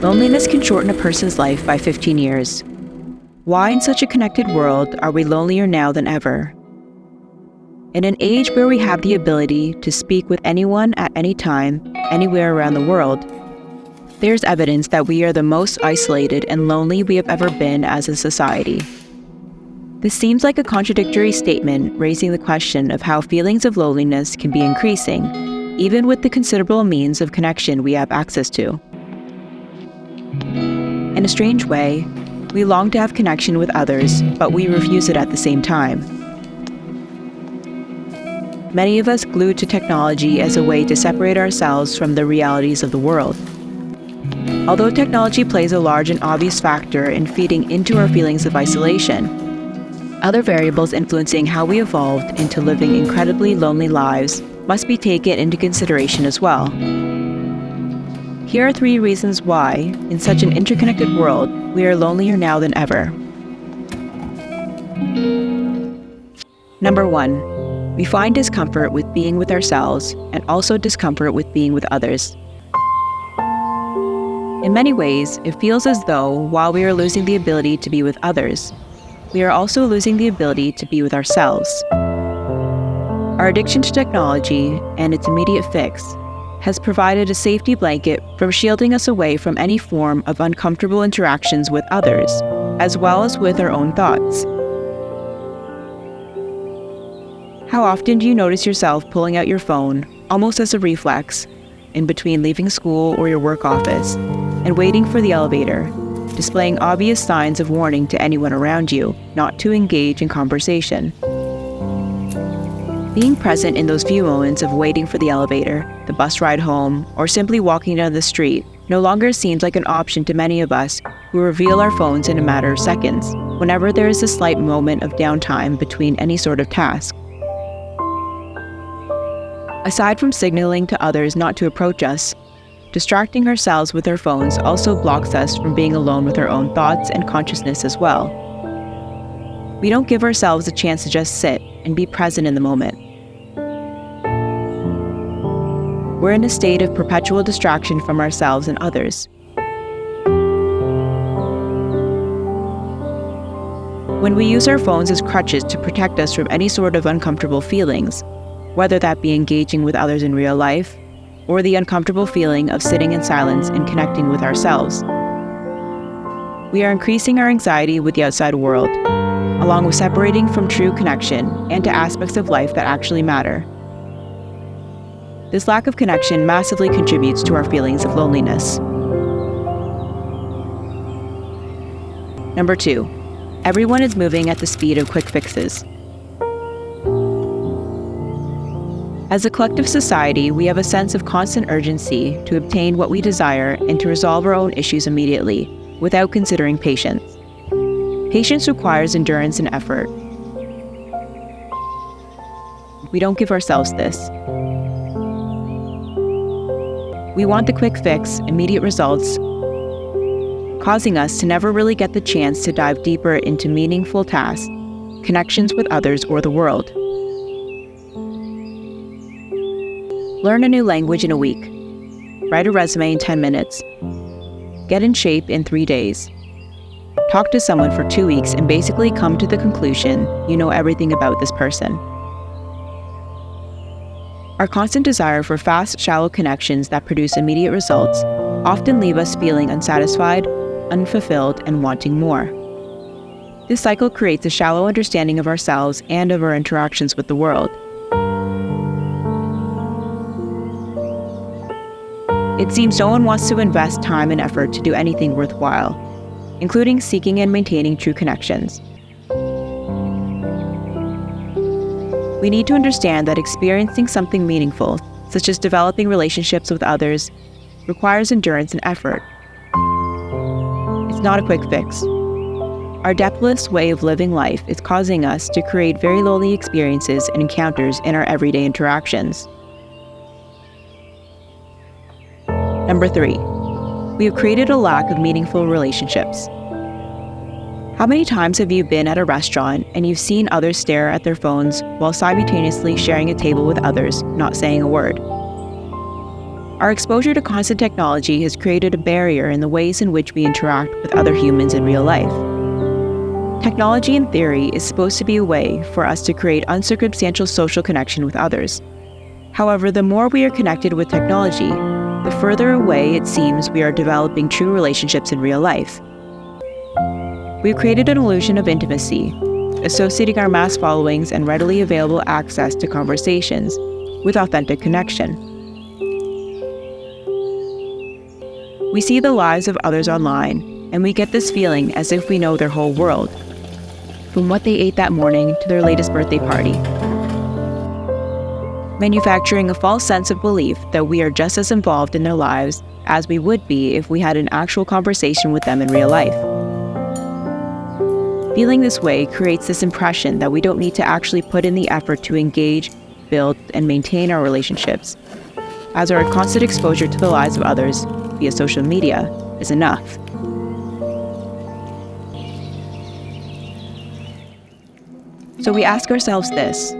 Loneliness can shorten a person's life by 15 years. Why in such a connected world are we lonelier now than ever? In an age where we have the ability to speak with anyone at any time, anywhere around the world, there's evidence that we are the most isolated and lonely we have ever been as a society. This seems like a contradictory statement, raising the question of how feelings of loneliness can be increasing, even with the considerable means of connection we have access to. In a strange way, we long to have connection with others, but we refuse it at the same time. Many of us glued to technology as a way to separate ourselves from the realities of the world. Although technology plays a large and obvious factor in feeding into our feelings of isolation, other variables influencing how we evolved into living incredibly lonely lives must be taken into consideration as well. Here are 3 reasons why, in such an interconnected world, we are lonelier now than ever. Number 1, we find discomfort with being with ourselves and also discomfort with being with others. In many ways, it feels as though while we are losing the ability to be with others, we are also losing the ability to be with ourselves. Our addiction to technology and its immediate fix has provided a safety blanket from shielding us away from any form of uncomfortable interactions with others, as well as with our own thoughts. How often do you notice yourself pulling out your phone, almost as a reflex, in between leaving school or your work office, and waiting for the elevator, displaying obvious signs of warning to anyone around you not to engage in conversation? Being present in those few moments of waiting for the elevator, the bus ride home, or simply walking down the street no longer seems like an option to many of us who reveal our phones in a matter of seconds, whenever there is a slight moment of downtime between any sort of task. Aside from signaling to others not to approach us, distracting ourselves with our phones also blocks us from being alone with our own thoughts and consciousness as well. We don't give ourselves a chance to just sit and be present in the moment. We're in a state of perpetual distraction from ourselves and others. When we use our phones as crutches to protect us from any sort of uncomfortable feelings, whether that be engaging with others in real life, or the uncomfortable feeling of sitting in silence and connecting with ourselves, we are increasing our anxiety with the outside world, along with separating from true connection and to aspects of life that actually matter. This lack of connection massively contributes to our feelings of loneliness. Number 2, everyone is moving at the speed of quick fixes. As a collective society, we have a sense of constant urgency to obtain what we desire and to resolve our own issues immediately, without considering patience. Patience requires endurance and effort. We don't give ourselves this. We want the quick fix, immediate results, causing us to never really get the chance to dive deeper into meaningful tasks, connections with others or the world. Learn a new language in a week. Write a resume in 10 minutes. Get in shape in 3 days. Talk to someone for 2 weeks and basically come to the conclusion you know everything about this person. Our constant desire for fast, shallow connections that produce immediate results often leave us feeling unsatisfied, unfulfilled, and wanting more. This cycle creates a shallow understanding of ourselves and of our interactions with the world. It seems no one wants to invest time and effort to do anything worthwhile, including seeking and maintaining true connections. We need to understand that experiencing something meaningful, such as developing relationships with others, requires endurance and effort. It's not a quick fix. Our depthless way of living life is causing us to create very lonely experiences and encounters in our everyday interactions. Number 3, we have created a lack of meaningful relationships. How many times have you been at a restaurant and you've seen others stare at their phones while simultaneously sharing a table with others, not saying a word? Our exposure to constant technology has created a barrier in the ways in which we interact with other humans in real life. Technology, in theory, is supposed to be a way for us to create uncircumstantial social connection with others. However, the more we are connected with technology, the further away it seems we are developing true relationships in real life. We've created an illusion of intimacy, associating our mass followings and readily available access to conversations with authentic connection. We see the lives of others online, and we get this feeling as if we know their whole world, from what they ate that morning to their latest birthday party, manufacturing a false sense of belief that we are just as involved in their lives as we would be if we had an actual conversation with them in real life. Feeling this way creates this impression that we don't need to actually put in the effort to engage, build, and maintain our relationships, as our constant exposure to the lives of others via social media is enough. So we ask ourselves this: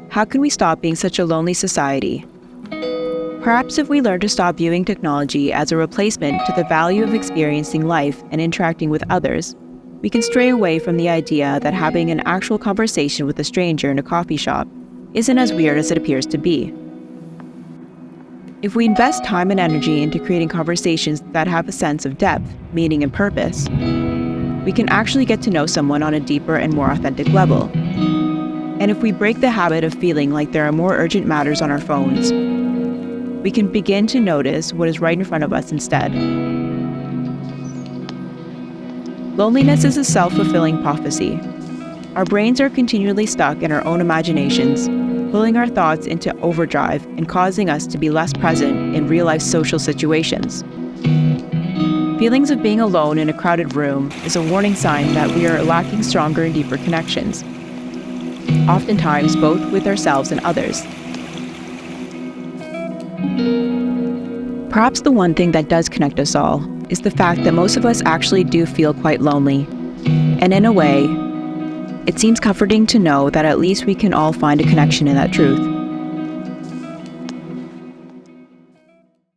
how can we stop being such a lonely society? Perhaps if we learn to stop viewing technology as a replacement to the value of experiencing life and interacting with others, we can stray away from the idea that having an actual conversation with a stranger in a coffee shop isn't as weird as it appears to be. If we invest time and energy into creating conversations that have a sense of depth, meaning, and purpose, we can actually get to know someone on a deeper and more authentic level. And if we break the habit of feeling like there are more urgent matters on our phones, we can begin to notice what is right in front of us instead. Loneliness is a self-fulfilling prophecy. Our brains are continually stuck in our own imaginations, pulling our thoughts into overdrive and causing us to be less present in real-life social situations. Feelings of being alone in a crowded room is a warning sign that we are lacking stronger and deeper connections, oftentimes both with ourselves and others. Perhaps the one thing that does connect us all is the fact that most of us actually do feel quite lonely. And in a way, it seems comforting to know that at least we can all find a connection in that truth.